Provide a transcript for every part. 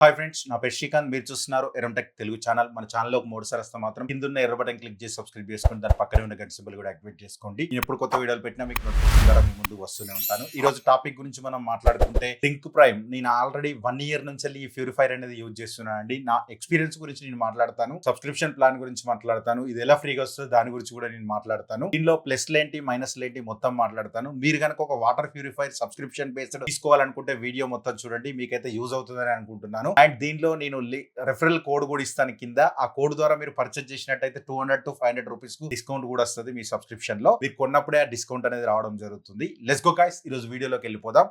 Hi friends, నా పేరు శ్రీకాంత్. మీరు చూస్తున్నారు ఎరంటెక్ తెలుగు ఛానల్. మన ఛానల్ ఒక 3 సార్లు వస్తే మాత్రం కిందున్న ఎర్ర బటన్ క్లిక్ చేసి సబ్స్క్రైబ్ చేసుకోండి. దాని పక్కనే ఉన్న గంట సింబల్ కూడా యాక్టివేట్ చేసుకోండి. నేను ఎప్పుడు కొత్త వీడియోలు పెట్టినా మీకు నోటిఫికేషన్ ద్వారా మీ ముందు వస్తూనే ఉంటాను. ఈ రోజు టాపిక్ గురించి మనం మాట్లాడుకుంటే థింక్ ప్రైమ్. నేను ఆల్రెడీ 1 year నుంచి ఈ ప్యూరిఫైర్ అనేది యూజ్ చేస్తున్నానండి. నా ఎక్స్పీరియన్స్ గురించి నేను మాట్లాడతాను, సబ్స్క్రిప్షన్ ప్లాన్ గురించి మాట్లాడతాను, ఇది ఎలా ఫ్రీగా వస్తుందో దాని గురించి కూడా నేను మాట్లాడతాను. దీనిలో ప్లస్లు ఏంటి మైనస్లు ఏంటి మొత్తం మాట్లాడతాను. మీరు కనుక ఒక వాటర్ ప్యూరిఫైర్ సబ్స్క్రిప్షన్ బేస్డ్ తీసుకోవాలనుకుంటే వీడియో మొత్తం చూడండి, మీకైతే యూజ్ అవుతుందని అనుకుంటున్నాను. అండ్ దీనిలో నేను రెఫరల్ కోడ్ కూడా ఇస్తాను కింద. ఆ కోడ్ ద్వారా మీరు పర్చేజ్ చేసినట్టయితే 200 to 500 రూపీస్ కు డిస్కౌంట్ కూడా వస్తుంది. మీ సబ్స్క్రిప్షన్ లో మీరు కొన్నప్పుడే ఆ డిస్కౌంట్ అనేది రావడం జరుగుతుంది. లెట్స్ గో గైస్, ఈ రోజు వీడియోలోకి వెళ్ళిపోదాం.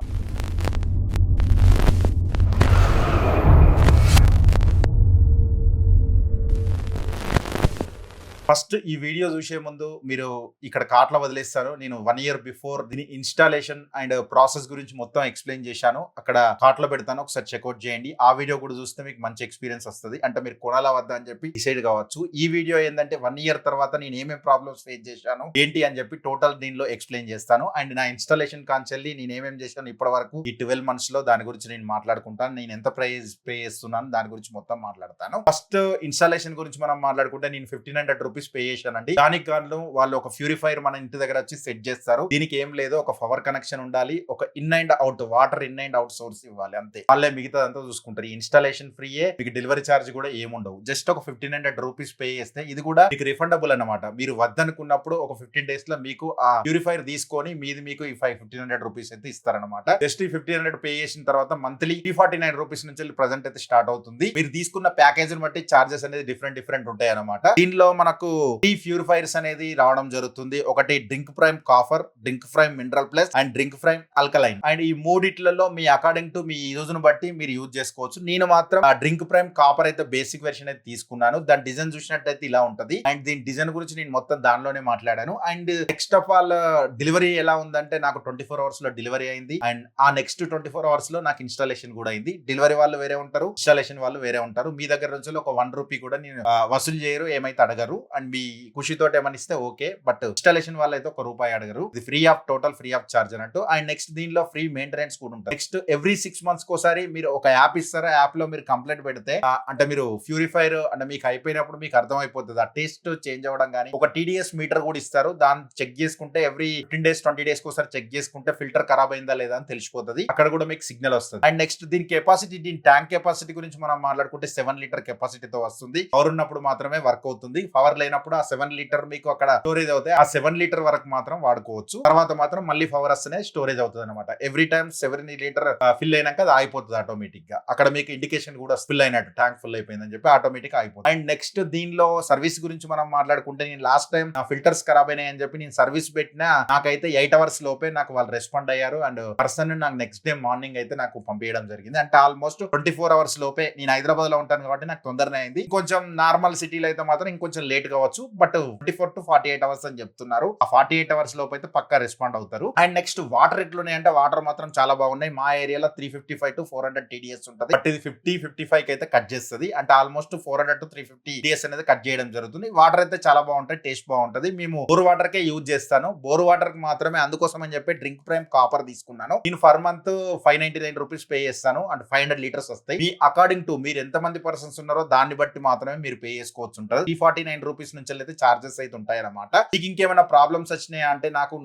ఫస్ట్ ఈ వీడియో చూసే ముందు మీరు ఇక్కడ కార్ట్లో వదిలేస్తాను. నేను 1 year బిఫోర్ దీని ఇన్స్టాలేషన్ అండ్ ప్రాసెస్ గురించి మొత్తం ఎక్స్ప్లెయిన్ చేశాను. అక్కడ కార్ట్లో పెడతాను, ఒకసారి చెక్అవుట్ చేయండి. ఆ వీడియో కూడా చూస్తే మీకు మంచి ఎక్స్పీరియన్స్ వస్తుంది. అంటే మీరు కొనాలా వద్దా అని చెప్పి డిసైడ్ కావచ్చు. ఈ వీడియో ఏంటంటే 1 year తర్వాత నేను ఏమేమి ప్రాబ్లమ్స్ ఫేస్ చేశాను ఏంటి అని చెప్పి టోటల్ దీనిలో ఎక్స్ప్లెయిన్ చేస్తాను. అండ్ నా ఇన్స్టాలేషన్ కాంచెల్లి నేను ఏమేమి చేశాను ఇప్పటి వరకు ఈ 12 months లో దాని గురించి నేను మాట్లాడుకుంటాను. నేను ఎంత ప్రైస్ పే చేస్తున్నాను దాని గురించి మొత్తం మాట్లాడతాను. ఫస్ట్ ఇన్స్టాలేషన్ గురించి మనం మాట్లాడుకుంటే నేను 1500 రూపీస్ పే చేశానండి. దానికి కారణం వాళ్ళు ఒక ప్యూరిఫైర్ మన ఇంటి దగ్గర వచ్చి సెట్ చేస్తారు. దీనికి ఏం లేదు, ఒక పవర్ కనెక్షన్ ఉండాలి, ఒక in and out water in and out source ఇవ్వాలి, అంతే. వాళ్ళే మిగతాదంతా చూసుకుంటారు. ఇన్స్టాలేషన్ ఫ్రీయే, మీకు డెలివరీ ఛార్జ్ కూడా ఏముండవు. జస్ట్ ఒక 1500 రూపీస్ పే చేస్తే ఇది కూడా మీకు రిఫండబుల్ అన్నమాట. మీరు వద్దనుకున్నప్పుడు ఒక 15 days లో మీకు ఆ ప్యూరిఫైర్ తీసుకొని మీది మీకు ఈ 1500 రూపీస్ అయితే ఇస్తారనమాట. జస్ట్ ఈ 1500 పే చేసిన తర్వాత మంత్లీ 349 రూపీస్ నుంచి ప్రెసెంట్ అయితే స్టార్ట్ అవుతుంది. మీరు తీసుకున్న ప్యాకేజ్ బట్టి చార్జెస్ అనేది డిఫరెంట్ ఉంటాయి అనమాట. దీనిలో మనకు 3 ప్యూరిఫైర్స్ అనేది రావడం జరుగుతుంది. ఒకటి drink prime copper, drink prime mineral plus and drink prime alkaline. And ఈ మూడిట్లలో మీ అకార్డింగ్ టు మీ యూజ్ ను బట్టి మీరు యూజ్ చేసుకోవచ్చు. నేను మాత్రం ఆ డ్రింక్ ప్రైమ్ కాపర్ అయితే బేసిక్ వెర్షన్ అయితే తీసుకున్నాను. దాని డిజైన్ చూసినట్టయితే ఇలా ఉంటది. అండ్ దీని డిజైన్ గురించి నేను మొత్తం దానిలోనే మాట్లాడాను. And next of all delivery ఎలా ఉందంటే నాకు 24 hours లో డెలివరీ అయింది. అండ్ ఆ నెక్స్ట్ 24 hours లో నాకు ఇన్స్టాలేషన్ కూడా అయింది. డెలివరీ వాళ్ళు వేరే ఉంటారు, ఇన్స్టాలేషన్ వాళ్ళు వేరే ఉంటారు. మీ దగ్గర నుంచి ఒక 1 రూపీ కూడా నేను వసూలు చేయరు, ఏమైతే అడగరు. అండ్ మీ ఖుషితో ఏమని ఇస్తే ఓకే, బట్ ఇన్స్టాలేషన్ వాళ్ళు అయితే 1 రూపాయి అడగరు. ఇది free of, total free of charge అన్నట్టు. అండ్ నెక్స్ట్ దీనిలో ఫ్రీ మెయింటెనెన్స్ కూడా ఉంటుంది. నెక్స్ట్ ఎవ్రీ 6 months కోసారి మీరు ఒక యాప్ ఇస్తారు. ఆ యాప్ లో మీరు కంప్లైంట్ పెడితే అంటే మీరు ప్యూరిఫైర్ అంటే మీకు అయిపోయినప్పుడు మీకు అర్థమైపోతుంది. ఆ టేస్ట్ చేంజ్ అవ్వడం కానీ ఒక టీడీఎస్ మీటర్ కూడా ఇస్తారు. దాన్ని చెక్ చేసుకుంటే ఎవ్రీ 15 days 20 days కోసారి చెక్ చేసుకుంటే ఫిల్టర్ ఖరాబ్ అయిందా లేదా అని తెలిసిపోతుంది. అక్కడ కూడా మీకు సిగ్నల్ వస్తుంది. అండ్ నెక్స్ట్ దీని కెపాసిటీ, దీని ట్యాంక్ కెపాసిటీ గురించి మనం మాట్లాడుకుంటే 7 లీటర్ కెపాసిటీతో వస్తుంది. పవర్ ఉన్నప్పుడు మాత్రమే వర్క్ అవుతుంది. పవర్ లేనప్పుడు ఆ 7 లీటర్ మీకు అక్కడ స్టోరేజ్ అవుతాయి. ఆ 7 లీటర్ వరకు మాత్రం వాడుకోవచ్చు. తర్వాత మాత్రం మళ్ళీ పవర్ వస్తేనే స్టోరేజ్ అవుతుంది అనమాట. ఎవ్రీ టైం 7 లీటర్ ఫిల్ అయినాక అది అయిపోతుంది ఆటోమేటిక్ గా. అక్కడ మీకు ఇండికేషన్ కూడా ఫిల్ అయినట్టు, ట్యాంక్ ఫుల్ అయిపోయిందని చెప్పి ఆటోమేటిక్ అయిపోతుంది. అండ్ నెక్స్ట్ దీనిలో సర్వీస్ గురించి మనం మాట్లాడుకుంటే నేను లాస్ట్ టైం నా ఫిల్టర్స్ ఖరాబ్ అయినాయి అని చెప్పి నేను సర్వీస్ పెట్టినా నాకైతే 8 hours లోపే నాకు వాళ్ళు రెస్పాండ్ అయ్యారు. అండ్ పర్సన్ నాకు నెక్స్ట్ డే మార్నింగ్ అయితే నాకు పంపించడం జరిగింది. అంటే ఆల్మోస్ట్ 24 hours లోపే. నేను హైదరాబాద్ లో ఉంటాను కాబట్టి నాకు తొందరనే అయింది. కొంచెం నార్మల్ సిటీలో అయితే మాత్రం ఇంకొంచెం లేట్ కావచ్చు, బట్ 24 to 48 hours అని చెప్తున్నారు. ఆ 48 hours లోపు అయితే పక్కా రెస్పాండ్ అవుతారు. అండ్ నెక్స్ట్ వాటర్ ఎట్లున్నాయి అంటే వాటర్ మాత్రం చాలా బాగున్నాయి. మా ఏరియాలో 355 to 400 TDS ఉంటుంది. బట్ ఇది 50-55 కి అయితే కట్ చేస్తుంది. అంటే ఆల్మోస్ట్ 400 to 350 TDS అనేది కట్ చేయడం జరుగుతుంది. వాటర్ అయితే చాలా బాగుంటాయి, టేస్ట్ బాగుంటది. మేము బోర్ వాటర్ కే యూజ్ చేస్తాను. బోర్ వాటర్ కి మాత్రమే, అందుకోసం అని చెప్పి డ్రింక్ ప్రైమ్ కాపర్ తీసుకున్నాను. నేను పర్ మంత్ 599 రూపీస్ పే చేస్తాను. అంటే 500 లీటర్స్ వస్తాయి. మీ అకార్డింగ్ టు మీరు ఎంత మంది పర్సన్స్ ఉన్నారో దాన్ని బట్టి మాత్రమే మీరు పే చేసుకోవచ్చు ఉంటుంది. 349 రూపీస్ నుంచి అయితే చార్జెస్ అయితే ఉంటాయి అన్నమాట. మీకు ఇంకేమైనా ప్రాబ్లమ్స్ వచ్చినాయి అంటే నాకు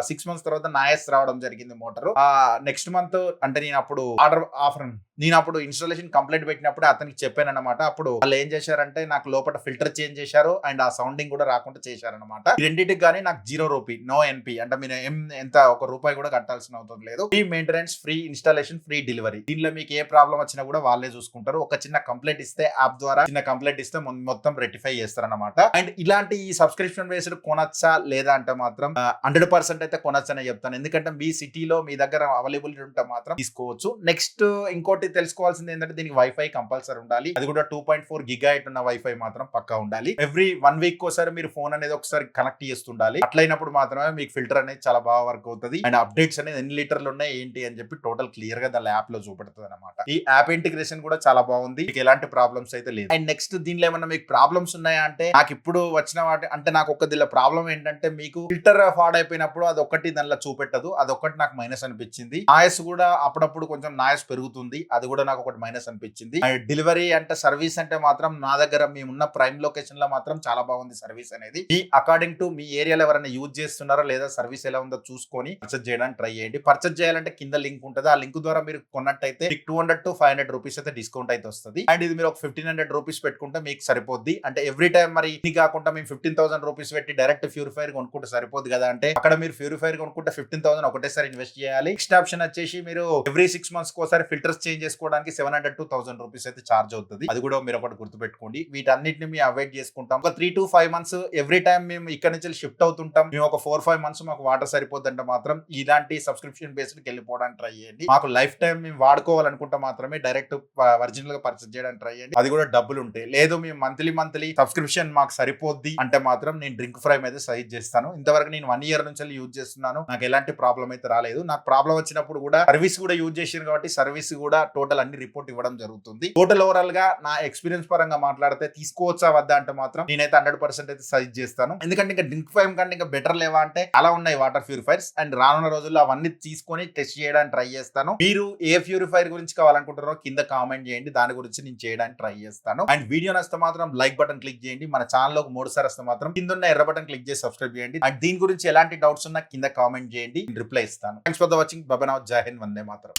6 months తర్వాత నాయస్ రావడం జరిగింది మోటార్. నెక్స్ట్ మంత్ అంటే నేను అప్పుడు నేను అప్పుడు ఇన్స్టాలేషన్ కంప్లైంట్ పెట్టినప్పుడు అతనికి చెప్పాను అనమాట. అప్పుడు వాళ్ళు ఏం చేశారంటే నాకు లోపల ఫిల్టర్ చేంజ్ చేశారు అండ్ ఆ సౌండింగ్ కూడా రాకుండా చేశారనమాట. రెండింటికి కానీ నాకు 0 రూపీ, నో ఎన్పి. అంటే మీరు ఎంత 1 రూపాయి కూడా కట్టాల్సిన అవసరం లేదు. Free maintenance, free installation, free delivery. దీనిలో మీకు ఏ ప్రాబ్లం వచ్చినా కూడా వాళ్ళే చూసుకుంటారు. ఒక చిన్న కంప్లైంట్ ఇస్తే యాప్ ద్వారా చిన్న కంప్లైంట్ ఇస్తే మొత్తం రెక్టిఫై చేస్తారనమాట. అండ్ ఇలాంటి సబ్స్క్రిప్షన్ బేస్డ్ కొనొచ్చా లేదా అంటే మాత్రం 100% అయితే కొనొచ్చనే చెప్తాను. ఎందుకంటే మీ సిటీలో మీ దగ్గర అవైలబిలిటీ ఉంటే మాత్రం తీసుకోవచ్చు. నెక్స్ట్ ఇంకోటి తెలుసుకోవాల్సింది ఏంటంటే దీనికి వైఫై కంపల్సరీ ఉండాలి. అది కూడా 2.4 GHz ఉన్న వైఫై మాత్రం పక్కా ఉండాలి. ఎవ్రీ 1 week కోసారి మీరు ఫోన్ అనేది ఒకసారి కనెక్ట్ చేస్తుండాలి. అట్లయినప్పుడు మాత్రమే మీకు ఫిల్టర్ అనేది చాలా బాగా వర్క్ అవుతుంది. అండ్ అప్డేట్స్ అనేది ఎన్ని లీటర్లు ఉన్నాయి ఏంటి అని చెప్పి టోటల్ క్లియర్ గా దాని యాప్ లో చూపెడుతుంది అనమాట. ఈ యాప్ ఇంటిగ్రేషన్ కూడా చాలా బాగుంది. మీకు ఎలాంటి ప్రాబ్లమ్స్ అయితే లేదు. అండ్ నెక్స్ట్ దీనిలో ఏమన్నా మీకు ప్రాబ్లమ్స్ ఉన్నాయా అంటే నాకు ఇప్పుడు వచ్చిన వాటి అంటే నాకు ఒక దీనిలో ప్రాబ్లం ఏంటంటే మీకు ఫిల్టర్ పాడైపోయినప్పుడు అది ఒక్కటి దానిలో చూపెట్టదు, అదొక్కటి నాకు మైనస్ అనిపించింది. నాయిస్ కూడా అప్పుడప్పుడు కొంచెం నాయిస్ పెరుగుతుంది, అది కూడా నాకు ఒకటి మైనస్ అనిపించింది. అండ్ డెలివరీ అంటే సర్వీస్ అంటే మాత్రం నా దగ్గర మేమున్న ప్రైమ్ లొకేషన్ లో మాత్రం చాలా బాగుంది సర్వీస్ అనేది. ఈ అకార్డింగ్ టు మీ ఏరియాలో ఎవరైనా యూజ్ చేస్తున్నారా లేదా సర్వీస్ ఎలా ఉందో చూసుకొని పర్చేజ్ చేయడానికి ట్రై చేయండి. పర్చేజ్ చేయాలంటే కింద లింక్ ఉంటుంది, ఆ లింక్ ద్వారా మీరు కొన్నట్టయితే మీకు 200 to 500 రూపీస్ అయితే డిస్కౌంట్ అయితే వస్తుంది. అండ్ ఇది మీరు ఒక 1500 రూపీస్ పెట్టుకుంటే మీకు సరిపోద్ది. అంటే ఎవ్రీ టైం మరి ఇది కాకుండా మేము 15,000 రూపీస్ పెట్టి డైరెక్ట్ ప్యూరిఫైర్ కొనుక్కుంటే సరిపోదు కదా, అంటే అక్కడ మీరు ప్యూరిఫైర్ కొనుక్కుంటే 15,000 ఒకటేసారి ఇన్వెస్ట్ చేయాలి. నెక్స్ట్ ఆప్షన్ వచ్చేసి మీరు ఎవ్రీ 6 months కోసారి ఫిల్టర్స్ చేంజ్ చేసుకోవడానికి 700 to 1000 రూపీస్ అయితే చార్జ్ అవుతుంది. అది కూడా మీరు ఒకటి గుర్తుపెట్టుకోండి. వీటన్నిటిని మేము అవాయిడ్ చేసుకుంటాం. ఒక 3 to 5 months ఎవ్రీ టైం మేము ఇక్కడ నుంచి షిఫ్ట్ అవుతుంటాం. మేము ఒక 4-5 months మాకు వాటర్ సరిపోద్దంటే మాత్రం ఇలాంటి సబ్స్క్రిప్షన్ బేస్డ్ వెళ్ళిపోవడానికి ట్రై చేయండి. మాకు లైఫ్ టైం మేము వాడుకోవాలనుకుంటే మాత్రమే డైరెక్ట్ ఒరిజినల్ గా పర్చేస్ చేయడానికి ట్రై చేయండి. అది కూడా డబ్బులు ఉంటాయి. లేదు మేము మంత్లీ సబ్స్క్రిప్షన్ మాకు సరిపోద్ది అంటే మాత్రం నేను డ్రింక్ ఫ్రై మీద సజెస్ట్ చేస్తాను. ఇంతవరకు నేను 1 year నుంచి యూజ్ చేస్తున్నాను, నాకు ఎలాంటి ప్రాబ్లం అయితే రాలేదు. నాకు ప్రాబ్లం వచ్చినప్పుడు కూడా సర్వీస్ కూడా యూజ్ చేసాను కాబట్టి సర్వీస్ కూడా టోటల్ అన్ని రిపోర్ట్ ఇవ్వడం జరుగుతుంది. టోటల్ ఓవరాల్ గా నా ఎక్స్పీరియన్స్ పరంగా మాట్లాడితే తీసుకోవచ్చా వద్దా అంటే మాత్రం నేనైతే 100% అయితే సజెస్ట్ చేస్తాను. ఎందుకంటే ఇంకా డ్రింక్ ఫ్రై కంటే ఇంకా బెటర్ లేవా అంటే అలా ఉన్నాయి వాటర్ ప్యూరిఫైర్స్. అండ్ రానున్న రోజుల్లో అవన్నీ తీసుకొని టెస్ట్ చేయడానికి ట్రై చేస్తాను. మీరు ఏ ప్యూరిఫైర్ గురించి కావాలనుకుంటారో కింద కామెంట్ చేయండి, దాని గురించి నేను చేయడానికి ట్రై చేస్తాను. అండ్ వీడియో నచ్చితే మాత్రం లైక్ బటన్ క్లిక్ చేయండి. మన ఛానల్ లో 3 సార్లు వస్తే మాత్రం కింద ఉన్న ఎర్ర బటన్ క్లిక్ చేసి సబ్స్క్రైబ్ చేయండి. అండ్ దీని గురించి ఎలాంటి డౌట్స్ ఉన్నా కింద కామెంట్ చేయండి, రిప్లై ఇస్తాను. Thanks for the watching. Bye now. Jai Hind. Vande Mataram.